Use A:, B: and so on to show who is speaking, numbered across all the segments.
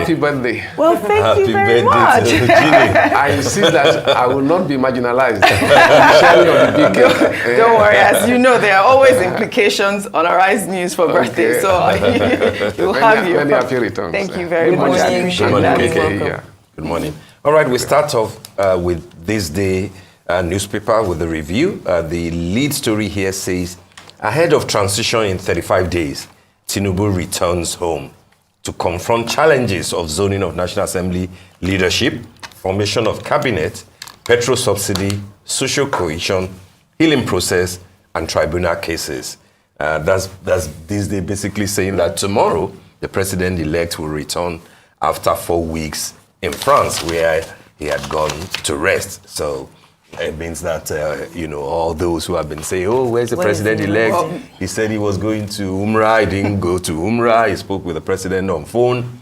A: Happy birthday.
B: Well, thank you very much.
A: I insist that I will not be marginalized.
B: Don't worry, as you know, there are always implications on Arise News for birthday, so you'll have you.
A: Many happy returns.
B: Thank you very much. I appreciate that.
C: Good morning. All right, we start off with this day newspaper with the review. The lead story here says, ahead of transition in 35 days, Tinubu returns home to confront challenges of zoning of National Assembly leadership, formation of cabinet, petrol subsidy, social cohesion, healing process, and tribunal cases. That's this day basically saying that tomorrow the president-elect will return after 4 weeks in France, where he had gone to rest. So it means that, all those who have been saying, oh, where's the president-elect? He said he was going to Umrah. He didn't go to Umrah. He spoke with the president on phone.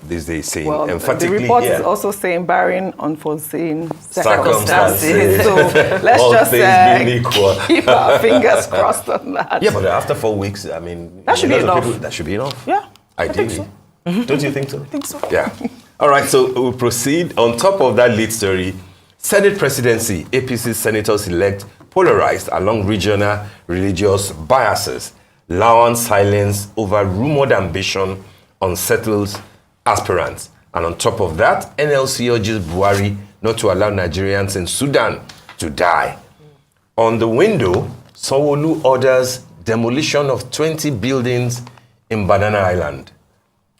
C: These days saying emphatically.
B: The report is also saying barring unforeseen circumstances. So let's just keep our fingers crossed on that.
C: Yeah, but after 4 weeks, I mean,
B: that should be enough.
C: That should be enough.
B: Yeah,
C: ideally.
B: I think so.
C: Don't you think so?
B: I think so.
C: Yeah. All right, so we'll proceed. On top of that lead story, Senate presidency, APC senators-elect polarized along regional religious biases. Lawan silence over rumored ambition unsettles aspirants. And on top of that, NLC urges Buhari not to allow Nigerians in Sudan to die. On the window, Sanwo-Olu orders demolition of 20 buildings in Banana Island.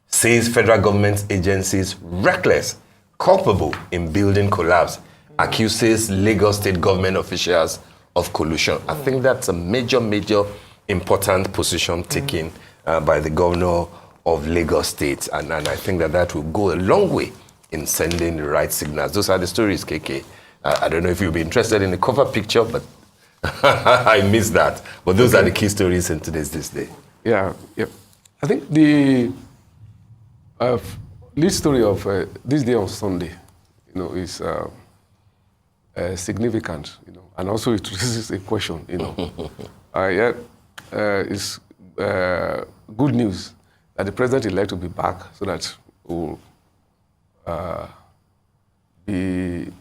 C: Says federal government agencies reckless, culpable in building collapse. Accuses Lagos state government officials of collusion. I think that's a major important position taken by the governor of Lagos State. And I think that will go a long way in sending the right signals. Those are the stories, KK. I don't know if you'll be interested in the cover picture, but I missed that. But those are the key stories in today's This Day.
A: Yeah. I think the lead story of this day on Sunday, is significant, and also it raises a question, it's good news that the president-elect will be back so that will be,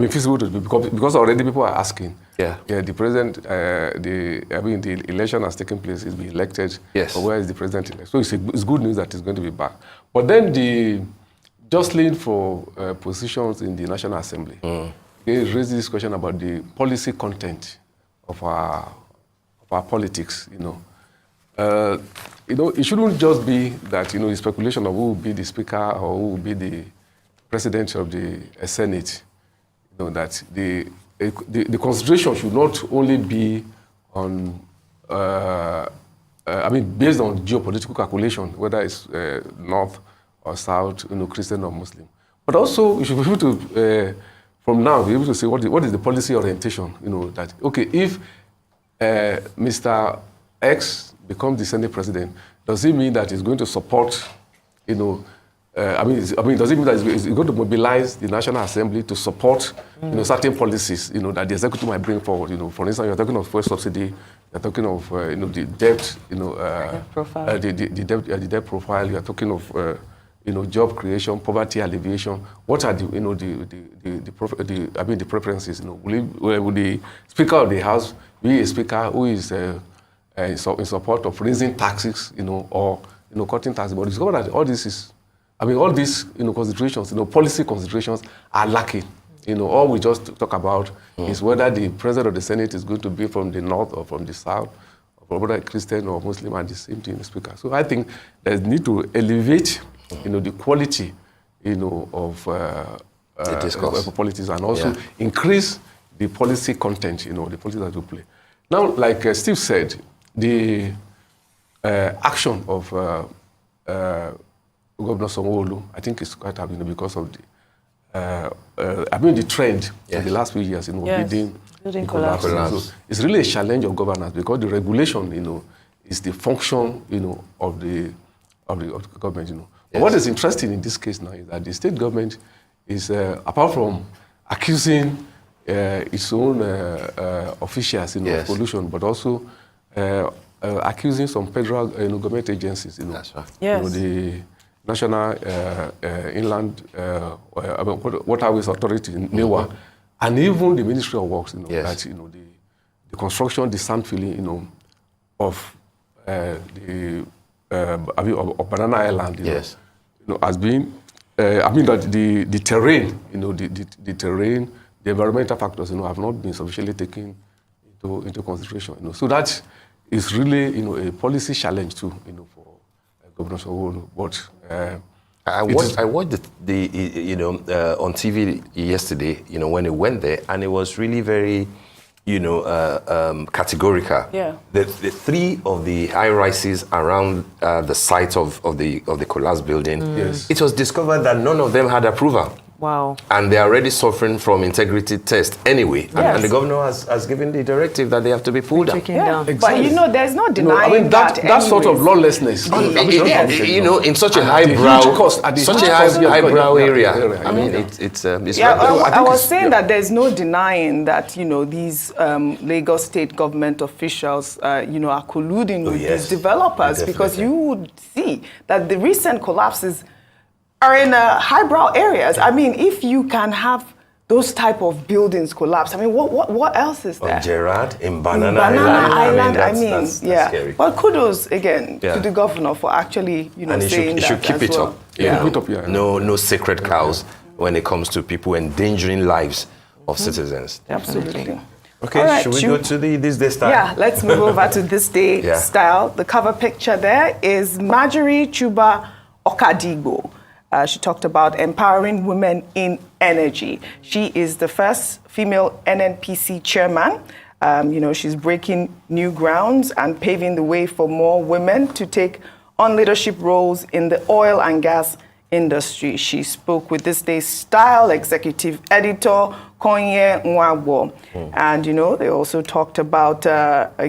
A: feasible to be, because already people are asking. Yeah, the president, the election has taken place, he's been elected.
C: Yes.
A: But where is the president-elect? So it's good news that he's going to be back. But then the jostling for positions in the National Assembly, it raises this question about the policy content of our politics. It shouldn't just be that the speculation of who will be the speaker or who will be the president of the Senate. That the consideration should not only be on based on geopolitical calculation, whether it's north or south, Christian or Muslim. But also, we should be able to, from now, be able to say what is the policy orientation. That if Mr. X becomes the Senate president, does it mean that he's going to support, does it mean that he's going to mobilize the National Assembly to support, certain policies, that the executive might bring forward. For instance, you're talking of fuel subsidy, you're talking of, the debt,
B: profile.
A: The debt profile. You're talking of, job creation, poverty alleviation. What are the preferences? Will the Speaker of the House be a speaker who is in support of raising taxes, or cutting taxes? But discover that all this is, all these considerations, policy considerations are lacking. All we just talk about is whether the president of the Senate is going to be from the north or from the south, or whether Christian or Muslim, and the same thing, the speaker. So I think there's need to elevate, the quality, of
C: the discourse,
A: politics, and also increase the policy content, the policy that we play. Now, like Steve said, the action of Governor Sanwo-Olu, I think is quite happening because of the trend in the last few years, building collapse. So it's really a challenge of governance because the regulation, is the function, of the government, But what is interesting in this case now is that the state government is, apart from accusing its own officials, of pollution, but also accusing some federal government agencies,
C: That's right.
B: Yes.
A: The National Inland Waterways Authority, NEWA, and even the Ministry of Works,
C: Yes.
A: that the construction, the sand filling, of of Banana Island,
C: Yes.
A: Has been. That the terrain, the terrain, the environmental factors, have not been sufficiently taken into consideration. So that is really, a policy challenge too, for Governor Sanwo-Olu. But
C: I watched on TV yesterday, when he went there, and it was really very, categorical.
B: Yeah.
C: The three of the high rises around the site of the collapsed building.
A: Yes.
C: It was discovered that none of them had approval.
B: Wow.
C: And they are already suffering from integrity test anyway.
B: Yes.
C: And the governor has given the directive that they have to be pulled down.
B: Yeah.
A: Exactly.
B: But there's no denying
A: that sort of
B: anyways.
A: lawlessness.
C: In such a
A: And
C: highbrow,
A: huge cost, at the
C: such
A: huge
C: a
A: cost,
C: highbrow
A: yeah,
C: area.
A: yeah.
C: I mean, it's
B: Yeah, I was
A: it's-
B: saying that there's no denying that these Lagos state government officials are colluding with
C: yes.
B: these developers, because
C: Definitely.
B: you would see that the recent collapses are in highbrow areas. I mean, if you can have those type of buildings collapse, I mean, what else is there?
C: on Gerard, in Banana
B: Island,
C: that's
B: yeah.
C: scary.
B: Well, kudos again
C: Yeah.
B: to the governor for actually,
C: And
B: saying
C: it should
B: that
C: keep
B: as
C: it
B: well.
C: up.
A: Yeah. Keep it up, yeah.
C: No sacred cows when it comes to people endangering lives of citizens.
B: Absolutely.
C: Okay,
B: All right,
C: should we go to this day style?
B: Yeah, let's move over to this day
C: Yeah.
B: style. The cover picture there is Marjorie Chuba Okadigbo. She talked about empowering women in energy. She is the first female NNPC chairman. She's breaking new grounds and paving the way for more women to take on leadership roles in the oil and gas industry. She spoke with This Day's Style executive editor, Konye Nwagbo. And, they also talked about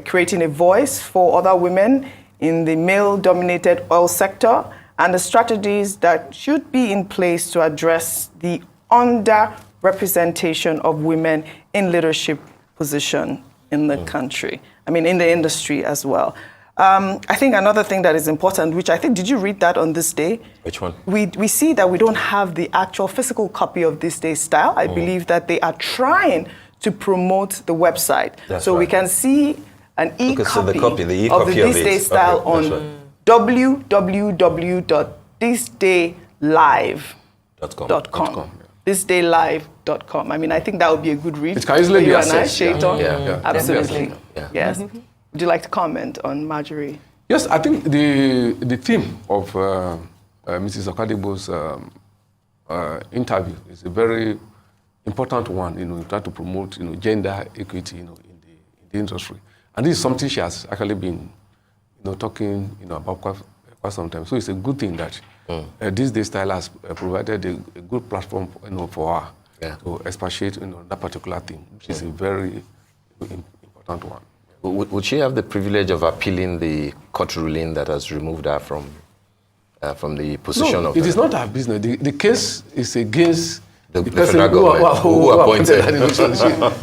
B: creating a voice for other women in the male-dominated oil sector and the strategies that should be in place to address the underrepresentation of women in leadership position in the country. I mean, in the industry as well. I think another thing that is important, which I think, did you read that on This Day?
C: Which one?
B: We see that we don't have the actual physical copy of This Day's Style. I believe that they are trying to promote the website.
C: That's
B: so we
C: right.
B: can see an e-copy,
C: so the copy, the
B: of the
C: e-copy of
B: This
C: it.
B: Day's Style
C: Okay, that's
B: on
C: right.
B: www.thisdaylive.com. Thisdaylive.com. I mean, I think that would be a good read.
A: It can easily
B: for
A: be
B: you and I,
A: accessed, yeah.
B: Shaitan.
C: Yeah.
B: Absolutely.
C: Yeah.
B: Yes. Would you like to comment on Marjorie?
A: Yes, I think the theme of Mrs. Okadigbo's interview is a very important one, trying to promote, gender equity, in the industry. And this is something she has actually been, talking, about quite some time. So it's a good thing that This Day Style has provided a good platform, for her to expatiate, that particular thing, which is a very important one.
C: Would she have the privilege of appealing the court ruling that has removed her from the position
A: No,
C: of...
A: it is not her business. The case is against
C: the
A: person
C: federal government who appointed.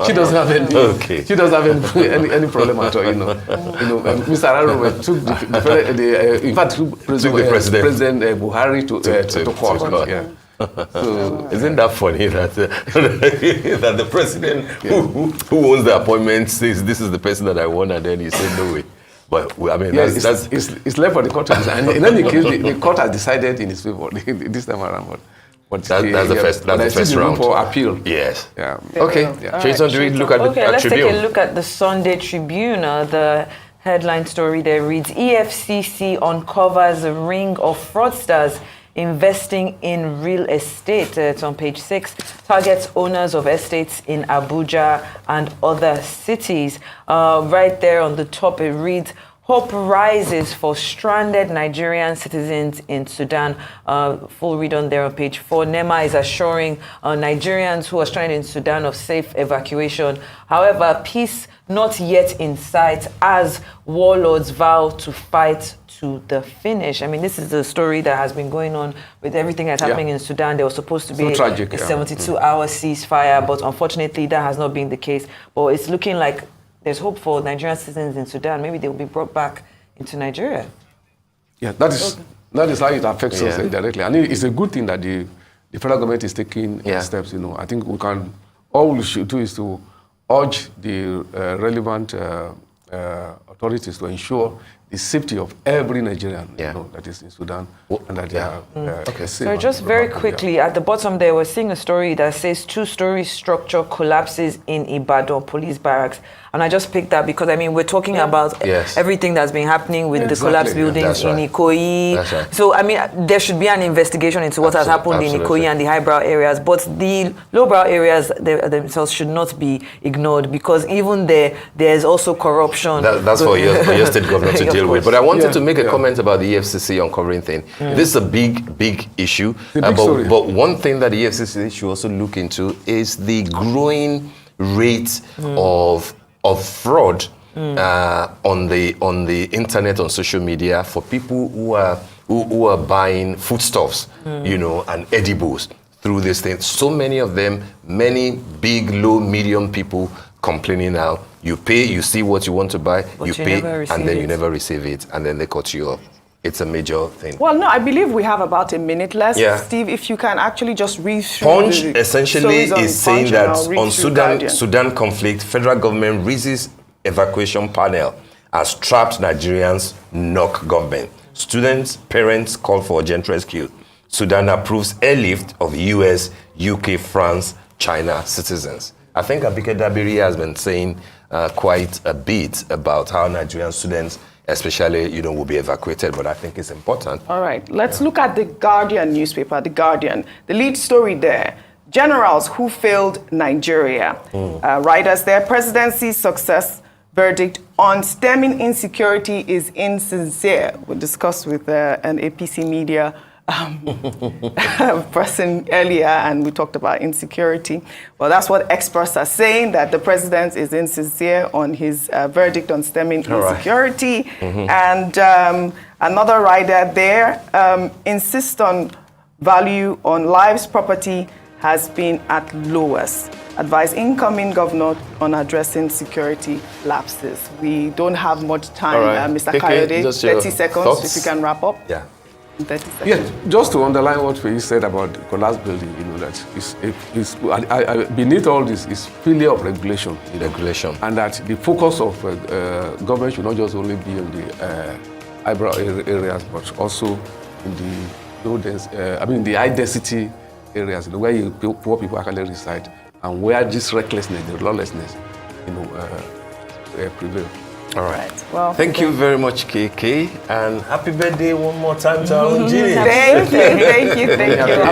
A: She doesn't have any.
C: Okay.
A: She doesn't have any problem at all. Mr. Arrow took in fact took President Buhari to court. Yeah. So,
C: isn't that funny that that the president who owns the appointment says this is the person that I want, and then he said no way. But I mean,
A: yeah,
C: that's
A: it's left for the court to decide. And in any case, the court has decided in its favor this time around. But
C: that's the first. That's the first round
A: for appeal.
C: Yes.
A: Yeah.
C: Okay.
A: Yeah.
C: Jason, do we look at the
D: let's
C: Tribune?
D: take a look at the Sunday Tribune. The headline story there reads: EFCC uncovers a ring of fraudsters investing in real estate. It's on page 6. Targets owners of estates in Abuja and other cities. Right there on the top, it reads: Hope rises for stranded Nigerian citizens in Sudan. Full read on there on page 4. NEMA is assuring Nigerians who are stranded in Sudan of safe evacuation. However, peace not yet in sight as warlords vow to fight to the finish. I mean, this is the story that has been going on with everything that's happening in Sudan. There was supposed to be
A: tragic,
D: a 72-hour ceasefire, but unfortunately that has not been the case. But it's looking like there's hope for Nigerian citizens in Sudan. Maybe they'll be brought back into Nigeria.
A: Yeah, that is how it affects us indirectly. And it's a good thing that the federal government is taking steps. I think all we should do is to urge the relevant authorities to ensure the safety of every Nigerian that is in Sudan. And that they are safe.
D: So just very quickly, at the bottom there, we're seeing a story that says 2-story structure collapses in Ibadan police barracks. And I just picked that because, we're talking about everything that's been happening with the collapsed buildings in Ikoyi.
C: That's right.
D: So, there should be an investigation into what has happened in Ikoyi and the highbrow areas. But the lowbrow areas themselves should not be ignored, because even there's also corruption.
C: That's for your state governor to deal with. But I wanted to make a comment about the EFCC uncovering thing. This is a big issue. But one thing that the EFCC should also look into is the growing rate of fraud on the internet, on social media, for people who are buying foodstuffs, and edibles through this thing. So many of them, many big, low, medium people complaining now. You pay, you see what you want to buy, you pay, and then you never receive it, and then they cut you off. It's a major thing.
B: Well, no, I believe we have about a minute left. Steve, if you can actually just read through.
C: Punch essentially is saying that on Sudan conflict, federal government raises evacuation panel as trapped Nigerians knock government. Students, parents call for urgent rescue. Sudan approves airlift of US, UK, France, China citizens. I think Abike Dabiri has been saying quite a bit about how Nigerian students, especially, will be evacuated, but I think it's important.
B: All right, let's look at the Guardian newspaper, The Guardian. The lead story there, generals who failed Nigeria. Writers there, presidency success verdict on stemming insecurity is insincere. We discussed with an APC media person earlier, and we talked about insecurity. Well, that's what experts are saying, that the president is insincere on his verdict on stemming insecurity. And another writer there insists on value on lives, property has been at lowest. Advise incoming governor on addressing security lapses. We don't have much time, Mr. Kayode. 30 seconds, thoughts? If you can wrap up.
C: Yeah.
B: 30 seconds.
A: Yeah, just to underline what you said about the collapsed building, that beneath all this is failure of regulation. And that the focus of government should not just only be in the eyebrow areas, but also in the the high density areas, where poor people actually reside, and where this recklessness, the lawlessness, prevail.
C: All right. Well, thank you very much, KK, and happy birthday one more time to our engineer.
B: Thank you.